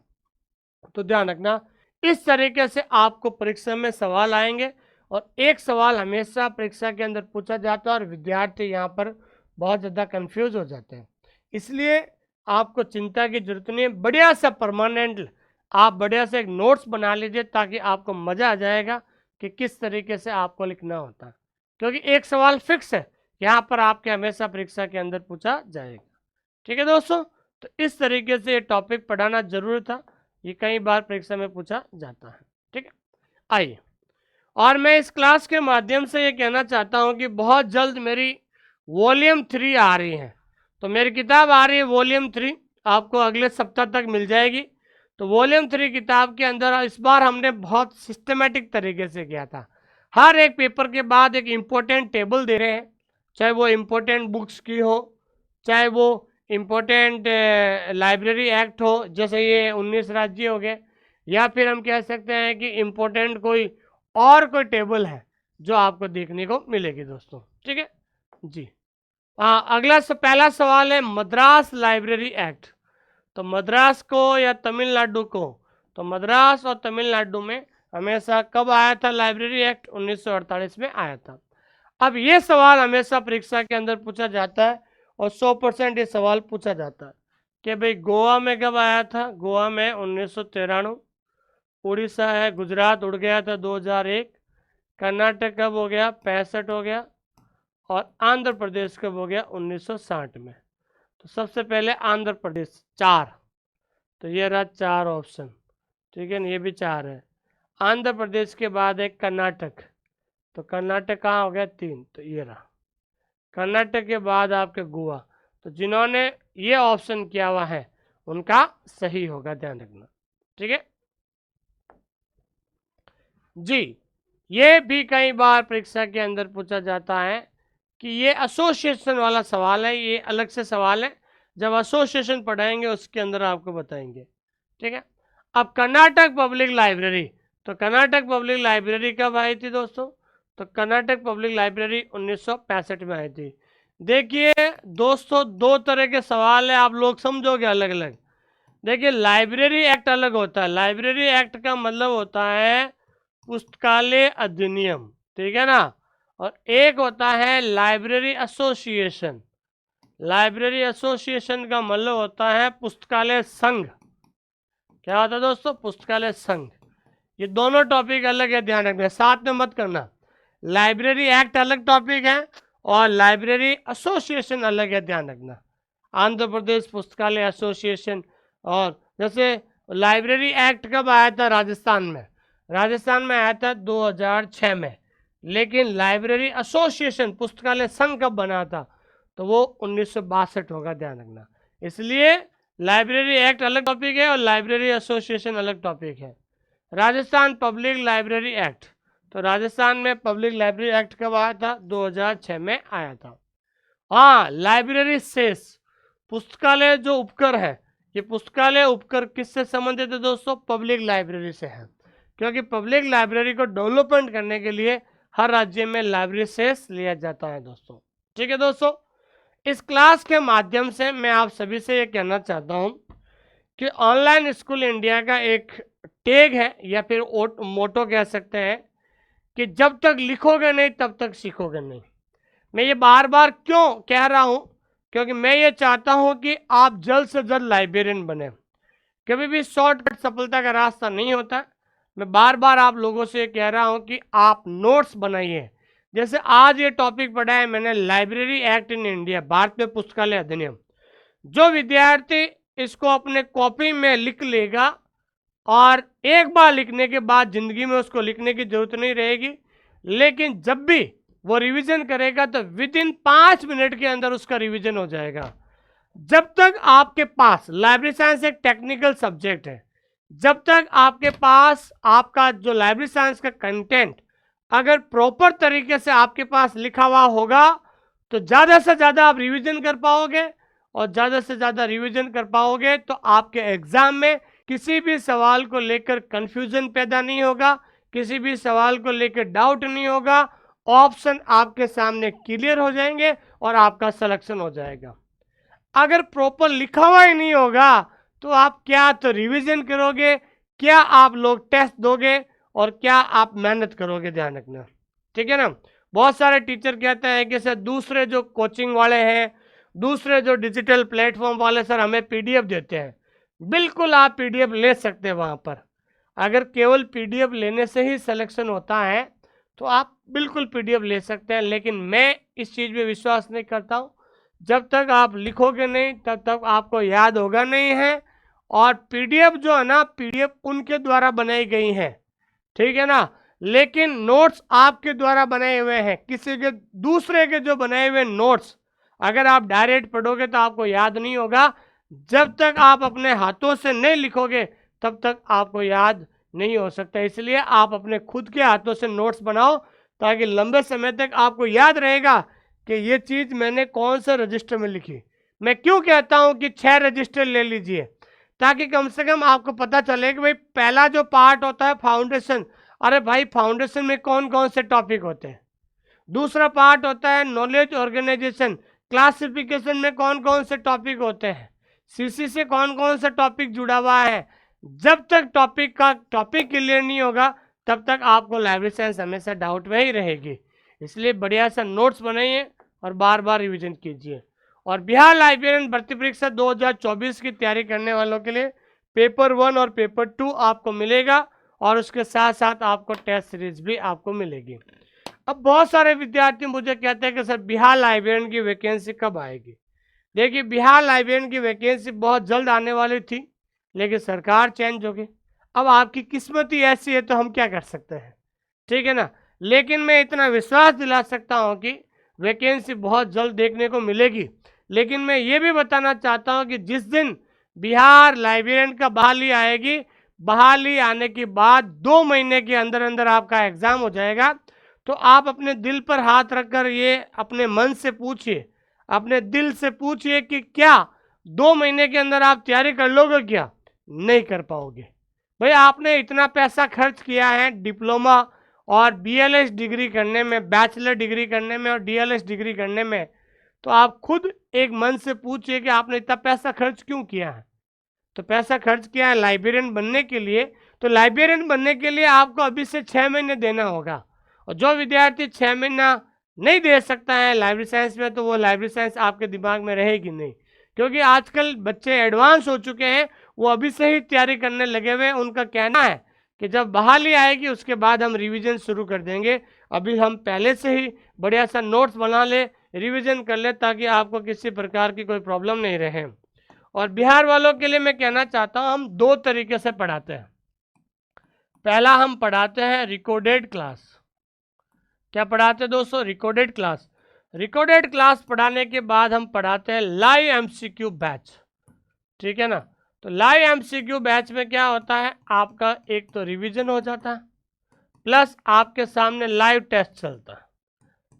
तो ध्यान रखना, इस तरीके से आपको परीक्षा में सवाल आएंगे, और एक सवाल हमेशा परीक्षा के अंदर पूछा जाता है और विद्यार्थी यहाँ पर बहुत ज़्यादा कंफ्यूज हो जाते हैं। इसलिए आपको चिंता की जरूरत नहीं है, बढ़िया सा परमानेंट आप बढ़िया से एक नोट्स बना लीजिए, ताकि आपको मज़ा आ जाएगा कि किस तरीके से आपको लिखना होता है। क्योंकि एक सवाल फिक्स है यहाँ पर आपके हमेशा परीक्षा के अंदर पूछा जाएगा। ठीक है दोस्तों, तो इस तरीके से ये टॉपिक पढ़ाना जरूरी था, ये कई बार परीक्षा में पूछा जाता है। ठीक है, आइए, और मैं इस क्लास के माध्यम से ये कहना चाहता हूँ कि बहुत जल्द मेरी वॉल्यूम 3 आ रही है। तो मेरी किताब आ रही है वॉल्यूम 3, आपको अगले सप्ताह तक मिल जाएगी। तो वॉल्यूम 3 किताब के अंदर इस बार हमने बहुत सिस्टमेटिक तरीके से किया था। हर एक पेपर के बाद एक इम्पोर्टेंट टेबल दे रहे हैं, चाहे वो इम्पोर्टेंट बुक्स की हो, चाहे वो इम्पोर्टेंट लाइब्रेरी एक्ट हो, जैसे ये 19 राज्य हो गए, या फिर हम कह सकते हैं कि इम्पोर्टेंट कोई और कोई टेबल है जो आपको देखने को मिलेगी दोस्तों। ठीक है जी। अगला पहला सवाल है मद्रास लाइब्रेरी एक्ट। तो मद्रास को या तमिलनाडु को, तो मद्रास और तमिलनाडु में हमेशा कब आया था लाइब्रेरी एक्ट? 1948 में आया था। अब ये सवाल हमेशा परीक्षा के अंदर पूछा जाता है और 100% ये सवाल पूछा जाता है कि भाई गोवा में कब आया था? गोवा में 1993। उड़ीसा है, गुजरात उड़ गया था 2001। कर्नाटक कब हो गया? 65 हो गया। और आंध्र प्रदेश कब हो गया? 1960 में। तो सबसे पहले आंध्र प्रदेश 4, तो ये रहा 4 ऑप्शन। ठीक है ना, ये भी 4 है। आंध्र प्रदेश के बाद है कर्नाटक, तो कर्नाटक कहाँ हो गया? 3, तो ये रहा। कर्नाटक के बाद आपके गोवा। तो जिन्होंने ये ऑप्शन किया हुआ है उनका सही होगा, ध्यान रखना। ठीक है जी। ये भी कई बार परीक्षा के अंदर पूछा जाता है कि ये एसोसिएशन वाला सवाल है, ये अलग से सवाल है, जब एसोसिएशन पढ़ाएंगे उसके अंदर आपको बताएंगे। ठीक है। अब कर्नाटक पब्लिक लाइब्रेरी, तो कर्नाटक पब्लिक लाइब्रेरी कब आई थी दोस्तों? तो कर्नाटक पब्लिक लाइब्रेरी 1965 में आई थी। देखिए दोस्तों, 2 तरह के सवाल है, आप लोग समझोगे अलग अलग। देखिए लाइब्रेरी एक्ट अलग होता है। लाइब्रेरी एक्ट का मतलब होता है पुस्तकालय अधिनियम, ठीक है ना। और एक होता है लाइब्रेरी एसोसिएशन। लाइब्रेरी एसोसिएशन का मतलब होता है पुस्तकालय संघ। क्या होता है दोस्तों? पुस्तकालय संघ। ये दोनों टॉपिक अलग है, ध्यान रखना, साथ में मत करना। लाइब्रेरी एक्ट अलग टॉपिक है और लाइब्रेरी एसोसिएशन अलग है, ध्यान रखना। आंध्र प्रदेश पुस्तकालय एसोसिएशन। और जैसे लाइब्रेरी एक्ट कब आया था? राजस्थान में। राजस्थान में आया था 2006 में। लेकिन लाइब्रेरी एसोसिएशन पुस्तकालय संघ कब बना था? तो वो 1962 होगा, ध्यान रखना। इसलिए लाइब्रेरी एक्ट अलग टॉपिक है और लाइब्रेरी एसोसिएशन अलग टॉपिक है। राजस्थान पब्लिक लाइब्रेरी एक्ट, तो राजस्थान में पब्लिक लाइब्रेरी एक्ट कब आया था? 2006 में आया था। हाँ, लाइब्रेरी शेष, पुस्तकालय जो उपकर है, ये पुस्तकालय उपकर किससे संबंधित है दोस्तों? पब्लिक लाइब्रेरी से है, क्योंकि पब्लिक लाइब्रेरी को डेवलपमेंट करने के लिए हर राज्य में लाइब्रेरी शेष लिया जाता है दोस्तों। ठीक है दोस्तों, इस क्लास के माध्यम से मैं आप सभी से ये कहना चाहता हूँ कि ऑनलाइन स्कूल इंडिया का एक टैग है या फिर मोटो कह सकते हैं कि जब तक लिखोगे नहीं तब तक सीखोगे नहीं। मैं ये बार बार क्यों कह रहा हूँ? क्योंकि मैं ये चाहता हूँ कि आप जल्द से जल्द लाइब्रेरियन बने। कभी भी शॉर्टकट सफलता का रास्ता नहीं होता। मैं बार बार आप लोगों से कह रहा हूँ कि आप नोट्स बनाइए। जैसे आज ये टॉपिक पढ़ा है मैंने, library act in India, Bharat में पुस्तकालय अधिनियम। जो विद्यार्थी इसको अपने कॉपी में लिख लेगा और एक बार लिखने के बाद जिंदगी में उसको लिखने की जरूरत नहीं रहेगी, लेकिन जब भी वो रिवीजन करेगा तो विद इन 5 मिनट के अंदर उसका रिवीजन हो जाएगा। जब तक आपके पास, लाइब्रेरी साइंस एक टेक्निकल सब्जेक्ट है, जब तक आपके पास आपका जो लाइब्रेरी साइंस का कंटेंट अगर प्रॉपर तरीके से आपके पास लिखा हुआ होगा तो ज़्यादा से ज़्यादा आप रिवीजन कर पाओगे, और ज़्यादा से ज़्यादा रिवीजन कर पाओगे तो आपके एग्जाम में किसी भी सवाल को लेकर कंफ्यूजन पैदा नहीं होगा, किसी भी सवाल को लेकर डाउट नहीं होगा, ऑप्शन आपके सामने क्लियर हो जाएंगे और आपका सिलेक्शन हो जाएगा। अगर प्रॉपर लिखा हुआ ही नहीं होगा तो आप क्या तो रिवीजन करोगे, क्या आप लोग टेस्ट दोगे, और क्या आप मेहनत करोगे, ध्यान रखना। ठीक है ना। बहुत सारे टीचर कहते हैं कि सर दूसरे जो कोचिंग वाले हैं, दूसरे जो डिजिटल प्लेटफॉर्म वाले सर हमें पीडीएफ देते हैं। बिल्कुल आप पीडीएफ ले सकते हैं वहाँ पर। अगर केवल पीडीएफ लेने से ही सिलेक्शन होता है तो आप बिल्कुल पीडीएफ ले सकते हैं, लेकिन मैं इस चीज़ में विश्वास नहीं करता हूँ। जब तक आप लिखोगे नहीं तब तक आपको याद होगा नहीं है। और पीडीएफ जो है ना, पीडीएफ उनके द्वारा बनाई गई है, ठीक है ना, लेकिन नोट्स आपके द्वारा बनाए हुए हैं। किसी के दूसरे के जो बनाए हुए नोट्स अगर आप डायरेक्ट पढ़ोगे तो आपको याद नहीं होगा। जब तक आप अपने हाथों से नहीं लिखोगे तब तक आपको याद नहीं हो सकता। इसलिए आप अपने खुद के हाथों से नोट्स बनाओ ताकि लंबे समय तक आपको याद रहेगा कि ये चीज़ मैंने कौन सा रजिस्टर में लिखी। मैं क्यों कहता हूँ कि 6 रजिस्टर ले लीजिए, ताकि कम से कम आपको पता चले कि भाई पहला जो पार्ट होता है फाउंडेशन, अरे भाई फाउंडेशन में कौन कौन से टॉपिक होते हैं। दूसरा पार्ट होता है नॉलेज ऑर्गेनाइजेशन, क्लासिफिकेशन में कौन कौन से टॉपिक होते हैं, सीसी से कौन कौन सा टॉपिक जुड़ा हुआ है। जब तक टॉपिक क्लियर नहीं होगा तब तक आपको लाइब्रेरी साइंस हमेशा डाउट में ही रहेगी। इसलिए बढ़िया सा नोट्स बनाइए और बार बार रिवीजन कीजिए। और बिहार लाइब्रेरियन भर्ती परीक्षा 2024 की तैयारी करने वालों के लिए पेपर 1 और पेपर 2 आपको मिलेगा और उसके साथ साथ आपको टेस्ट सीरीज भी आपको मिलेगी। अब बहुत सारे विद्यार्थी मुझे कहते हैं कि सर बिहार लाइब्रेरियन की वैकेंसी कब आएगी। देखिए बिहार लाइब्रेरियन की वैकेंसी बहुत जल्द आने वाली थी, लेकिन सरकार चेंज हो गई। अब आपकी किस्मत ही ऐसी है तो हम क्या कर सकते हैं, ठीक है ना। लेकिन मैं इतना विश्वास दिला सकता हूँ कि वैकेंसी बहुत जल्द देखने को मिलेगी। लेकिन मैं ये भी बताना चाहता हूँ कि जिस दिन बिहार लाइब्रेरियन का बहाली आएगी, बहाली आने के बाद 2 महीने के अंदर अंदर आपका एग्ज़ाम हो जाएगा। तो आप अपने दिल पर हाथ रखकर ये अपने मन से पूछिए, अपने दिल से पूछिए कि क्या 2 महीने के अंदर आप तैयारी कर लोगे? क्या नहीं कर पाओगे? भाई आपने इतना पैसा खर्च किया है डिप्लोमा और बीएलएस डिग्री करने में, बैचलर डिग्री करने में और डीएलएस डिग्री करने में, तो आप खुद एक मन से पूछिए कि आपने इतना पैसा खर्च क्यों किया है। तो पैसा खर्च किया है लाइब्रेरियन बनने के लिए, तो लाइब्रेरियन बनने के लिए आपको अभी से 6 महीने देना होगा। और जो विद्यार्थी 6 महीना नहीं दे सकता है लाइब्रेरी साइंस में, तो वो लाइब्रेरी साइंस आपके दिमाग में रहेगी नहीं, क्योंकि आजकल बच्चे एडवांस हो चुके हैं, वो अभी से ही तैयारी करने लगे हुए हैं। उनका कहना है कि जब बहाली आएगी उसके बाद हम रिवीजन शुरू कर देंगे, अभी हम पहले से ही बढ़िया सा नोट्स बना ले, रिवीजन कर ले, ताकि आपको किसी प्रकार की कोई प्रॉब्लम नहीं रहे। और बिहार वालों के लिए मैं कहना चाहता हूँ, हम 2 तरीके से पढ़ाते हैं। पहला हम पढ़ाते हैं रिकॉर्डेड क्लास। क्या पढ़ाते हैं दोस्तों? Recorded class. रिकॉर्डेड क्लास पढ़ाने के बाद हम पढ़ाते हैं लाइव एमसीक्यू बैच, ठीक है ना। तो लाइव एमसीक्यू बैच में क्या होता है, आपका एक तो रिवीजन हो जाता है, प्लस आपके सामने लाइव टेस्ट चलता है,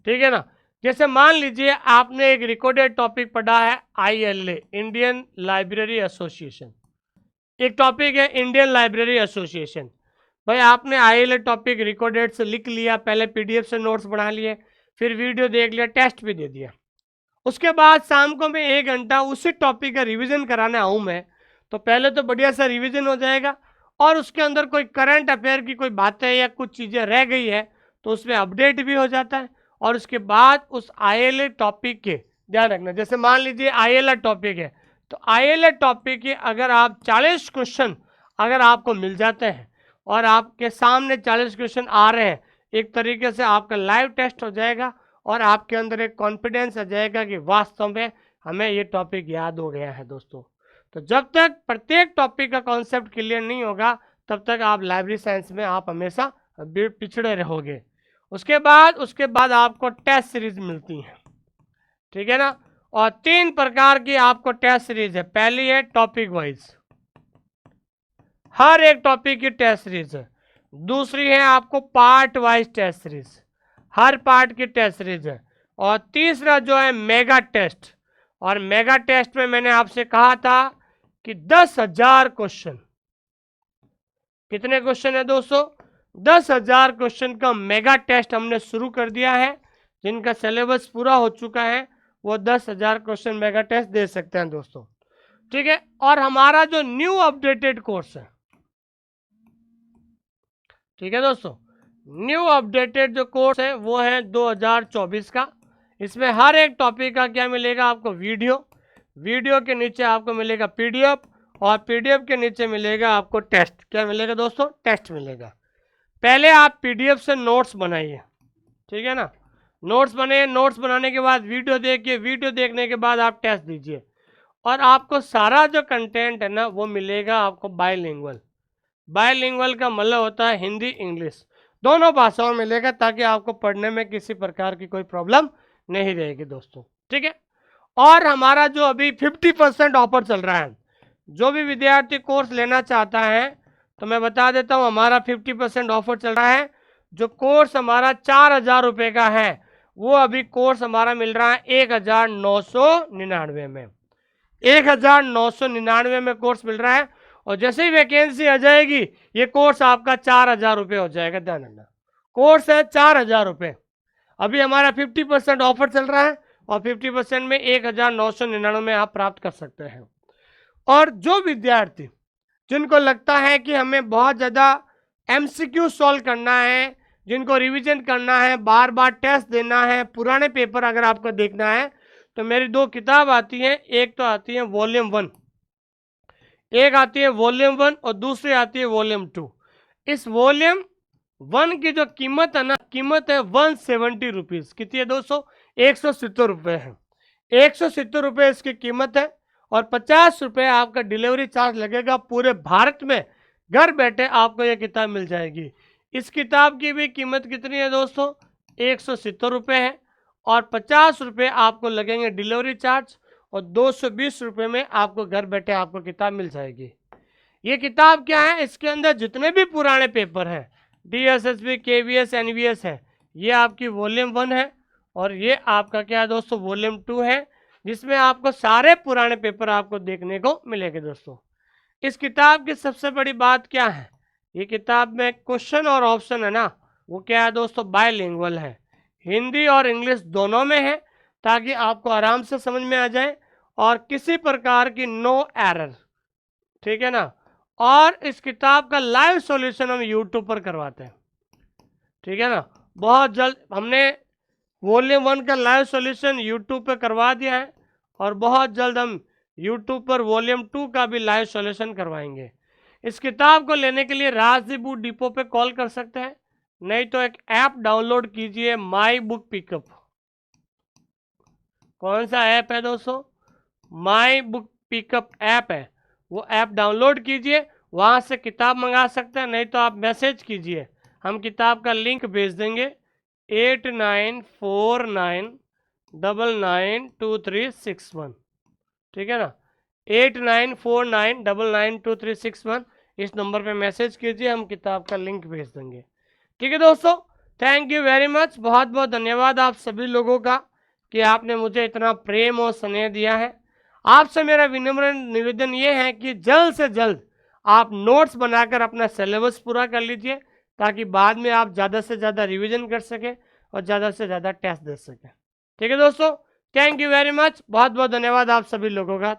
ठीक है ना। जैसे मान लीजिए आपने एक रिकॉर्डेड टॉपिक पढ़ा है ILA, इंडियन लाइब्रेरी एसोसिएशन। एक टॉपिक है इंडियन लाइब्रेरी एसोसिएशन। भाई आपने ILA टॉपिक रिकॉर्डेड से लिख लिया, पहले PDF से नोट्स बना लिए, फिर वीडियो देख लिया, टेस्ट भी दे दिया। उसके बाद शाम को मैं 1 घंटा उसी टॉपिक का रिवीजन कराने आऊँ मैं, तो पहले तो बढ़िया सा रिवीजन हो जाएगा और उसके अंदर कोई करंट अफेयर की कोई बातें या कुछ चीज़ें रह गई है तो उसमें अपडेट भी हो जाता है। और उसके बाद उस ILA टॉपिक के ध्यान रखना, जैसे मान लीजिए ILA टॉपिक है, तो ILA टॉपिक के अगर आप 40 क्वेश्चन अगर आपको मिल जाते हैं और आपके सामने 40 क्वेश्चन आ रहे हैं, एक तरीके से आपका लाइव टेस्ट हो जाएगा और आपके अंदर एक कॉन्फिडेंस आ जाएगा कि वास्तव में हमें ये टॉपिक याद हो गया है दोस्तों। तो जब तक प्रत्येक टॉपिक का कॉन्सेप्ट क्लियर नहीं होगा तब तक आप लाइब्रेरी साइंस में आप हमेशा पिछड़े रहोगे। उसके बाद आपको टेस्ट सीरीज मिलती है, ठीक है ना। और 3 प्रकार की आपको टेस्ट सीरीज है। पहली है टॉपिक वाइज, हर एक टॉपिक की टेस्ट सीरीज है। दूसरी है आपको पार्ट वाइज टेस्ट सीरीज, हर पार्ट की टेस्ट सीरीज है। और तीसरा जो है मेगा टेस्ट, और मेगा टेस्ट में मैंने आपसे कहा था कि 10,000 क्वेश्चन। कितने क्वेश्चन है दोस्तों? 10,000 क्वेश्चन का मेगा टेस्ट हमने शुरू कर दिया है। जिनका सिलेबस पूरा हो चुका है वो 10,000 क्वेश्चन मेगा टेस्ट दे सकते हैं दोस्तों, ठीक है। और हमारा जो न्यू अपडेटेड कोर्स है, ठीक है दोस्तों, न्यू अपडेटेड जो कोर्स है वो है 2024 का। इसमें हर एक टॉपिक का क्या मिलेगा आपको? वीडियो के नीचे आपको मिलेगा PDF, और PDF के नीचे मिलेगा आपको टेस्ट। क्या मिलेगा दोस्तों? टेस्ट मिलेगा। पहले आप PDF से नोट्स बनाइए, ठीक है ना। नोट्स बनाइए, नोट्स बनाने के बाद वीडियो देखिए, वीडियो देखने के बाद आप टेस्ट दीजिए। और आपको सारा जो कंटेंट है ना वो मिलेगा आपको बायलिंगुअल। बायलिंगुअल का मतलब होता है हिंदी इंग्लिश दोनों भाषाओं में मिलेगा, ताकि आपको पढ़ने में किसी प्रकार की कोई प्रॉब्लम नहीं रहेगी दोस्तों, ठीक है। और हमारा जो अभी 50% ऑफर चल रहा है, जो भी विद्यार्थी कोर्स लेना चाहता है तो मैं बता देता हूँ, हमारा 50% ऑफर चल रहा है। जो कोर्स हमारा 4,000 रुपये का है वो अभी कोर्स हमारा मिल रहा है 1,999 में। 1,999 में कोर्स मिल रहा है। और जैसे ही वैकेंसी आ जाएगी ये कोर्स आपका 4,000 रुपये हो जाएगा। ध्यान रखना, कोर्स है 4,000 रुपये। अभी हमारा 50% ऑफर चल रहा है और 50% में 1,999 आप प्राप्त कर सकते हैं। और जो विद्यार्थी जिनको लगता है कि हमें बहुत ज़्यादा MCQ सॉल्व करना है, जिनको रिवीजन करना है, बार बार टेस्ट देना है, पुराने पेपर अगर आपको देखना है, तो मेरी 2 किताब आती हैं। एक तो आती है वॉल्यूम 1, एक आती है वॉल्यूम 1 और दूसरी आती है वॉल्यूम 2। इस वॉल्यूम 1 की जो कीमत है ना, कीमत है 170 रुपीज़। कितनी है दोस्तों? 170 रुपये है। 170 रुपये इसकी कीमत है और 50 रुपये आपका डिलीवरी चार्ज लगेगा। पूरे भारत में घर बैठे आपको ये किताब मिल जाएगी। इस किताब की भी कीमत कितनी है दोस्तों? 170 रुपये है और 50 रुपये आपको लगेंगे डिलीवरी चार्ज और 220 रुपये में आपको घर बैठे आपको किताब मिल जाएगी। ये किताब क्या है? इसके अंदर जितने भी पुराने पेपर हैं, DSSB, KVS, NVS है, ये आपकी वॉल्यूम 1 है और ये आपका क्या है दोस्तों? वॉल्यूम 2 है, जिसमें आपको सारे पुराने पेपर आपको देखने को मिलेंगे दोस्तों। इस किताब की सबसे बड़ी बात क्या है? ये किताब में क्वेश्चन और ऑप्शन है ना, वो क्या है दोस्तों? बायलिंगुअल है, हिंदी और इंग्लिश दोनों में है, ताकि आपको आराम से समझ में आ जाए और किसी प्रकार की नो एरर, ठीक है ना। और इस किताब का लाइव सॉल्यूशन हम यूट्यूब पर करवाते हैं, ठीक है ना। बहुत जल्द हमने वॉल्यूम 1 का लाइव सॉल्यूशन यूट्यूब पर करवा दिया है और बहुत जल्द हम यूट्यूब पर वॉल्यूम 2 का भी लाइव सॉल्यूशन करवाएंगे। इस किताब को लेने के लिए राजदीप बुक डिपो पे कॉल कर सकते हैं, नहीं तो एक ऐप डाउनलोड कीजिए, माई बुक पिकअप। कौन सा ऐप है दोस्तों? माई बुक पिकअप ऐप है, वो ऐप डाउनलोड कीजिए, वहाँ से किताब मंगा सकते हैं। नहीं तो आप मैसेज कीजिए, हम किताब का लिंक भेज देंगे 8949992361, ठीक है ना। 8949992361 इस नंबर पे मैसेज कीजिए, हम किताब का लिंक भेज देंगे, ठीक है दोस्तों। थैंक यू वेरी मच, बहुत बहुत धन्यवाद आप सभी लोगों का कि आपने मुझे इतना प्रेम और स्नेह दिया है। आपसे मेरा विनम्र निवेदन ये है कि जल्द से जल्द आप नोट्स बनाकर अपना सिलेबस पूरा कर लीजिए, ताकि बाद में आप ज़्यादा से ज़्यादा रिवीजन कर सकें और ज़्यादा से ज़्यादा टेस्ट दे सकें, ठीक है दोस्तों। थैंक यू वेरी मच, बहुत बहुत धन्यवाद आप सभी लोगों का।